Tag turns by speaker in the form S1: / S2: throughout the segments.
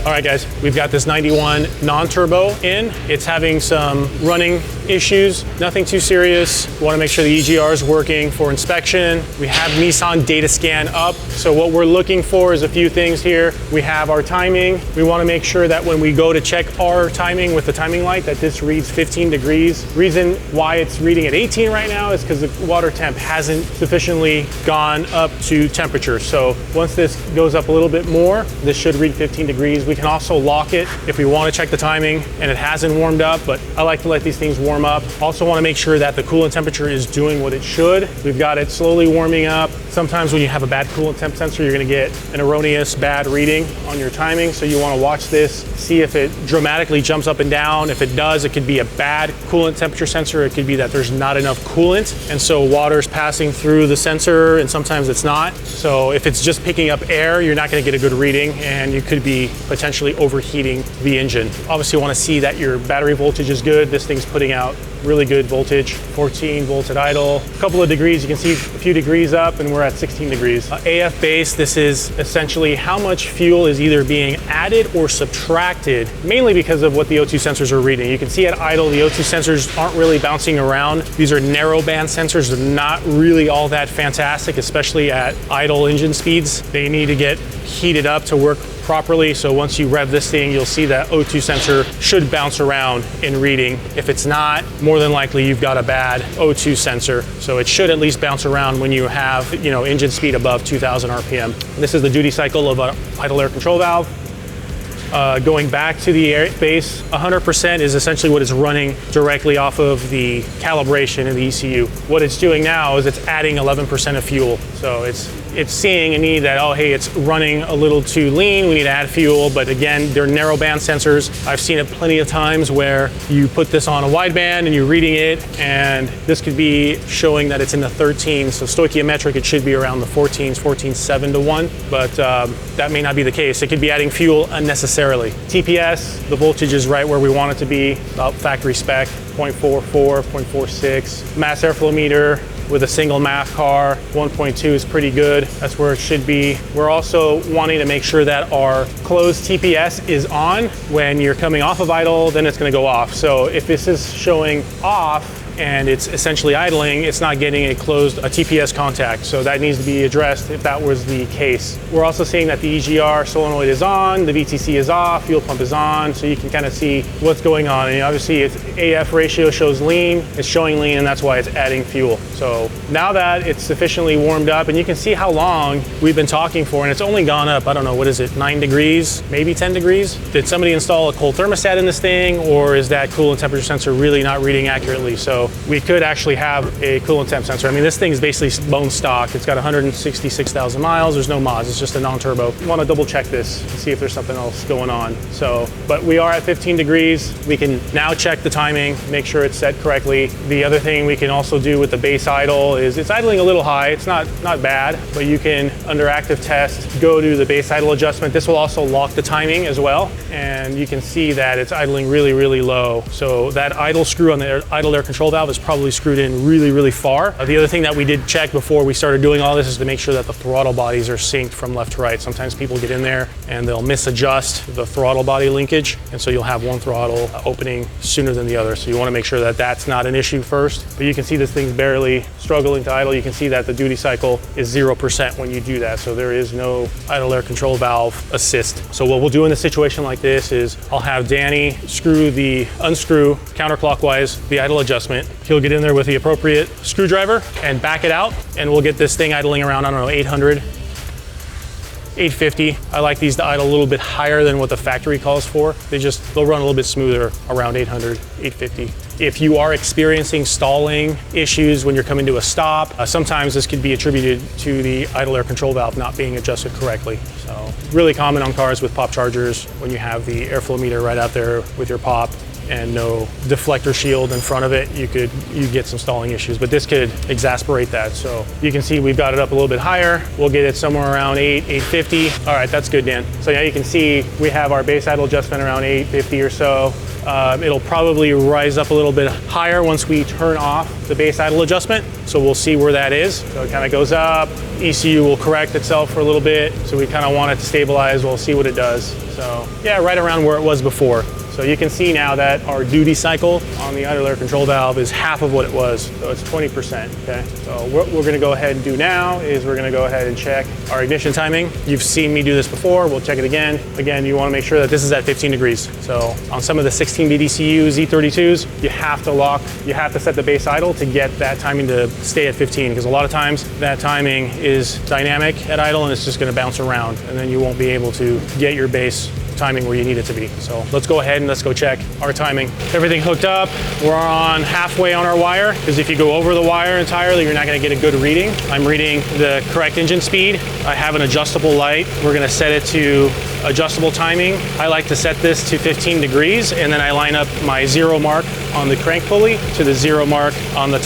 S1: All right guys, we've got this 91 non-turbo in. It's having some running issues, nothing too serious. We want to make sure the EGR is working for inspection. We have Nissan data scan up. So what we're looking for is a few things here. We have our timing. We want to make sure that when we go to check our timing with the timing light that this reads 15 degrees. Reason why it's reading at 18 right now is because the water temp hasn't sufficiently gone up to temperature. So once this goes up a little bit more, this should read 15 degrees. We can also lock it if we want to check the timing and it hasn't warmed up, but I like to let these things warm up. Also want to make sure that the coolant temperature is doing what it should. We've got it slowly warming up. Sometimes when you have a bad coolant temp sensor, you're going to get an erroneous bad reading on your timing. So you want to watch this, see if it dramatically jumps up and down. If it does, it could be a bad coolant temperature sensor. It could be that there's not enough coolant. And so water's passing through the sensor and sometimes it's not. So if it's just picking up air, you're not going to get a good reading and you could be potentially overheating the engine. Obviously you want to see that your battery voltage is good. This thing's putting out really good voltage, 14 volts at idle. A couple of degrees, you can see a few degrees up and we're at 16 degrees. AF base, this is essentially how much fuel is either being added or subtracted, mainly because of what the O2 sensors are reading. You can see at idle, the O2 sensors aren't really bouncing around. These are narrow band sensors. They're not really all that fantastic, especially at idle engine speeds. They need to get heated up to work properly. So once you rev this thing, you'll see that O2 sensor should bounce around in reading. If it's not, more than likely you've got a bad O2 sensor. So it should at least bounce around when you have, engine speed above 2000 RPM. This is the duty cycle of an idle air control valve. Going back to the air base, 100% is essentially what is running directly off of the calibration in the ECU. What it's doing now is it's adding 11% of fuel. So it's seeing a need that, oh, hey, it's running a little too lean, we need to add fuel. But again, they're narrow band sensors. I've seen it plenty of times where you put this on a wideband and you're reading it, and this could be showing that it's in the 13s. So stoichiometric, it should be around the 14s, 14.7 to 1, but that may not be the case. It could be adding fuel unnecessarily. TPS, the voltage is right where we want it to be, about factory spec, 0.44, 0.46. Mass airflow meter with a single MAF car, 1.2 is pretty good. That's where it should be. We're also wanting to make sure that our closed TPS is on. When you're coming off of idle, then it's gonna go off. So if this is showing off, and it's essentially idling, it's not getting a TPS contact. So that needs to be addressed if that was the case. We're also seeing that the EGR solenoid is on, the VTC is off, fuel pump is on, so you can kind of see what's going on. And obviously its AF ratio shows lean, it's showing lean, and that's why it's adding fuel. So now that it's sufficiently warmed up, and you can see how long we've been talking for, and it's only gone up, I don't know, what is it, 9 degrees, maybe 10 degrees? Did somebody install a cold thermostat in this thing, or is that coolant temperature sensor really not reading accurately? So we could actually have a coolant temp sensor. I mean, this thing is basically bone stock. It's got 166,000 miles. There's no mods. It's just a non-turbo. You want to double check this and see if there's something else going on. So, but we are at 15 degrees. We can now check the timing, make sure it's set correctly. The other thing we can also do with the base idle is it's idling a little high. It's not bad, but you can, under active test, go to the base idle adjustment. This will also lock the timing as well. And you can see that it's idling really, really low. So that idle screw on the idle air control valve is probably screwed in really, really far. The other thing that we did check before we started doing all this is to make sure that the throttle bodies are synced from left to right. Sometimes people get in there and they'll misadjust the throttle body linkage, and so you'll have one throttle opening sooner than the other. So you want to make sure that that's not an issue first. But you can see this thing's barely struggling to idle. You can see that the duty cycle is 0% when you do that. So there is no idle air control valve assist. So what we'll do in a situation like this is I'll have Danny unscrew counterclockwise the idle adjustment. He'll get in there with the appropriate screwdriver and back it out, and we'll get this thing idling around, I don't know, 800, 850. I like these to idle a little bit higher than what the factory calls for. They'll run a little bit smoother around 800, 850. If you are experiencing stalling issues when you're coming to a stop, sometimes this could be attributed to the idle air control valve not being adjusted correctly. So really common on cars with pop chargers when you have the airflow meter right out there with your pop. and no deflector shield in front of it, you get some stalling issues, but this could exasperate that. So you can see we've got it up a little bit higher. We'll get it somewhere around 850. All right, that's good, Dan. So now you can see we have our base idle adjustment around 850 or so. It'll probably rise up a little bit higher once we turn off the base idle adjustment. So we'll see where that is. So it kind of goes up. ECU will correct itself for a little bit. So we kind of want it to stabilize. We'll see what it does. So yeah, right around where it was before. So you can see now that our duty cycle on the idle air control valve is half of what it was. So it's 20%, okay? So what we're gonna go ahead and do now is we're gonna go ahead and check our ignition timing. You've seen me do this before, we'll check it again. Again, you wanna make sure that this is at 15 degrees. So on some of the 16 BDCU Z32s, you have to set the base idle to get that timing to stay at 15, because a lot of times that timing is dynamic at idle and it's just gonna bounce around, and then you won't be able to get your base timing where you need it to be. So let's go ahead and let's go check our timing. Everything hooked up. We're on halfway on our wire, because if you go over the wire entirely, you're not gonna get a good reading. I'm reading the correct engine speed. I have an adjustable light. We're gonna set it to adjustable timing. I like to set this to 15 degrees, and then I line up my 0 mark on the crank pulley to the 0 mark on the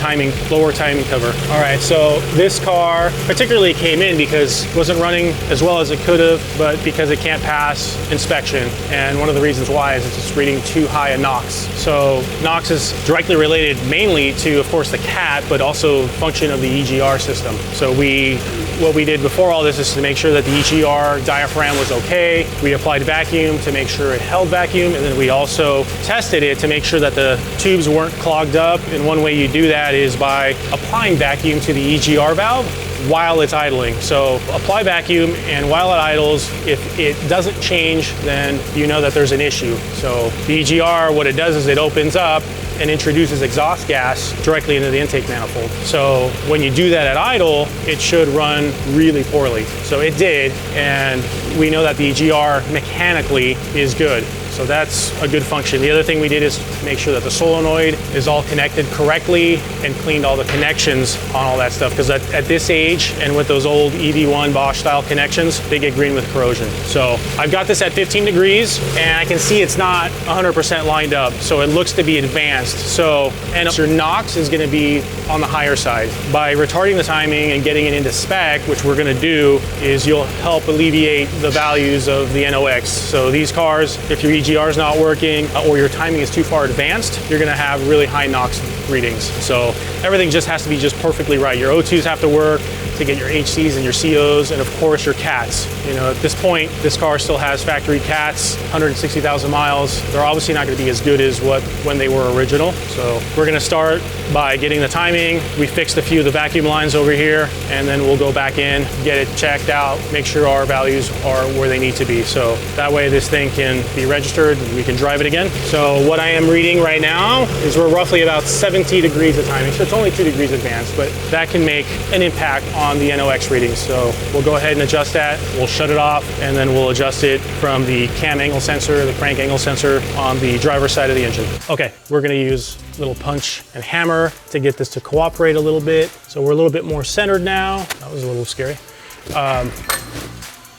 S1: lower timing cover. All right, so this car particularly came in because it wasn't running as well as it could have, but because it can't pass inspection. And one of the reasons why is it's just reading too high a NOx. So NOx is directly related mainly to, of course, the CAT, but also function of the EGR system. So what we did before all this is to make sure that the EGR diaphragm was okay. We applied vacuum to make sure it held vacuum, and then we also tested it to make sure that the tubes weren't clogged up. And one way you do that is by applying vacuum to the EGR valve while it's idling. So apply vacuum, and while it idles, if it doesn't change, then you know that there's an issue. So the EGR, what it does is it opens up and introduces exhaust gas directly into the intake manifold. So when you do that at idle, it should run really poorly. So it did, and we know that the EGR mechanically is good. So that's a good function. The other thing we did is make sure that the solenoid is all connected correctly and cleaned all the connections on all that stuff. Because at this age and with those old EV1 Bosch style connections, they get green with corrosion. So I've got this at 15 degrees and I can see it's not 100% lined up. So it looks to be advanced. So, and your NOx is gonna be on the higher side. By retarding the timing and getting it into spec, which we're gonna do, is you'll help alleviate the values of the NOx. So these cars, if your EGR is not working or your timing is too far advanced, you're gonna have really high NOx readings. So everything just has to be just perfectly right. Your O2s have to work to get your HCs and your COs, and of course your CATs. You know, at this point, this car still has factory CATs, 160,000 miles. They're obviously not gonna be as good as when they were original. So we're gonna start by getting the timing. We fixed a few of the vacuum lines over here, and then we'll go back in, get it checked out, make sure our values are where they need to be. So that way this thing can be registered and we can drive it again. So what I am reading right now is we're roughly about 70 degrees of timing. So it's only 2 degrees advanced, but that can make an impact on the NOx readings. So we'll go ahead and adjust that. We'll shut it off, and then we'll adjust it from the cam angle sensor, the crank angle sensor on the driver's side of the engine. Okay, we're gonna use a little punch and hammer to get this to cooperate a little bit. So we're a little bit more centered now. That was a little scary.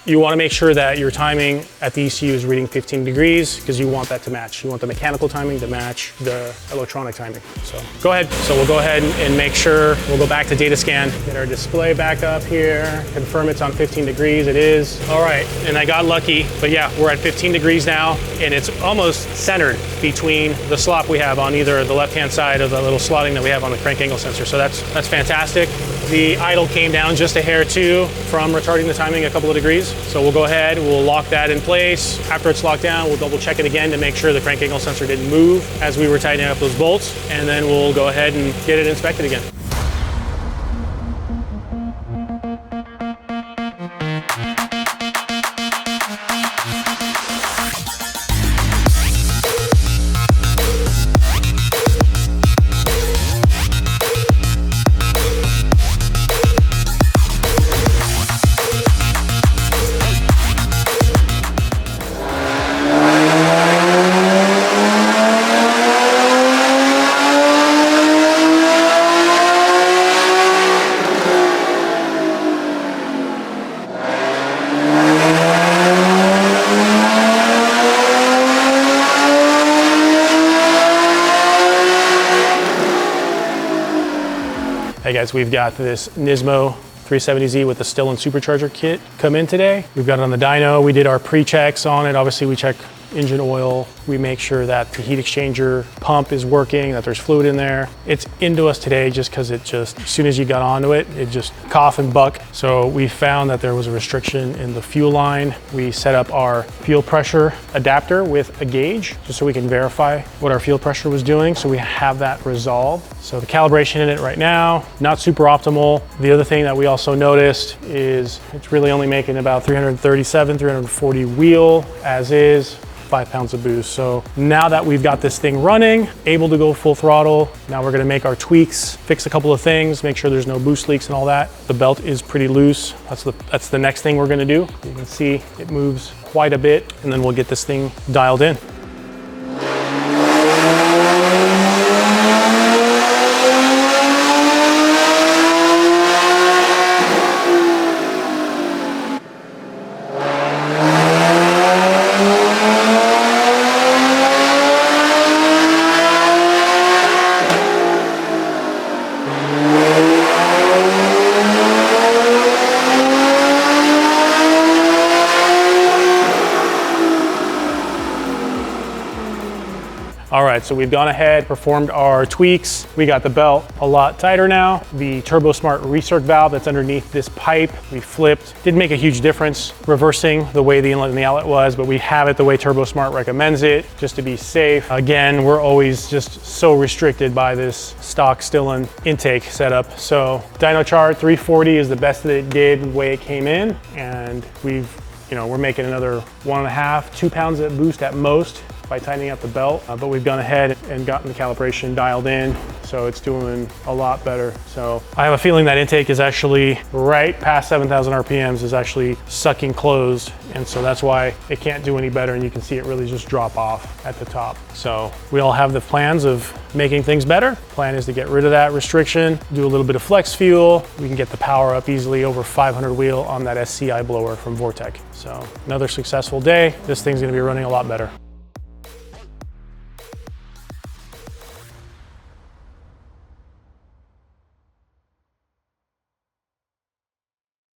S1: You want to make sure that your timing at the ECU is reading 15 degrees because you want that to match. You want the mechanical timing to match the electronic timing. So go ahead. So we'll go ahead and make sure, we'll go back to data scan, get our display back up here, confirm it's on 15 degrees, it is. All right, and I got lucky, but yeah, we're at 15 degrees now, and it's almost centered between the slot we have on either the left-hand side of the little slotting that we have on the crank angle sensor. So that's fantastic. The idle came down just a hair too from retarding the timing a couple of degrees. So we'll go ahead, we'll lock that in place. After it's locked down, we'll double check it again to make sure the crank angle sensor didn't move as we were tightening up those bolts, and then we'll go ahead and get it inspected again. guys, we've got this Nismo 370z with the still and supercharger kit come in today. We've got it on the dyno. We did our pre-checks on it. Obviously we check engine oil. We make sure that the heat exchanger pump is working, that there's fluid in there. It's into us today just because it just, as soon as you got onto it, it just cough and buck. So we found that there was a restriction in the fuel line. We set up our fuel pressure adapter with a gauge just so we can verify what our fuel pressure was doing. So we have that resolved. So the calibration in it right now, not super optimal. The other thing that we also noticed is it's really only making about 337, 340 wheel as is. 5 pounds of boost. So now that we've got this thing running, able to go full throttle, now we're gonna make our tweaks, fix a couple of things, make sure there's no boost leaks and all that. The belt is pretty loose. That's the next thing we're gonna do. You can see it moves quite a bit, and then we'll get this thing dialed in. All right, so we've gone ahead, performed our tweaks. We got the belt a lot tighter now. The TurboSmart recirc valve that's underneath this pipe, we flipped. Didn't make a huge difference reversing the way the inlet and the outlet was, but we have it the way TurboSmart recommends it, just to be safe. Again, we're always just so restricted by this stock Stillen intake setup. So dyno chart 340 is the best that it did the way it came in, and we're making another 1.5, 2 pounds of boost at most by tightening up the belt, but we've gone ahead and gotten the calibration dialed in, so it's doing a lot better. So I have a feeling that intake is actually right past 7,000 RPMs is actually sucking closed, and so that's why it can't do any better, and you can see it really just drop off at the top. So we all have the plans of making things better. Plan is to get rid of that restriction, do a little bit of flex fuel. We can get the power up easily over 500 wheel on that SCI blower from Vortec. So another successful day. This thing's gonna be running a lot better.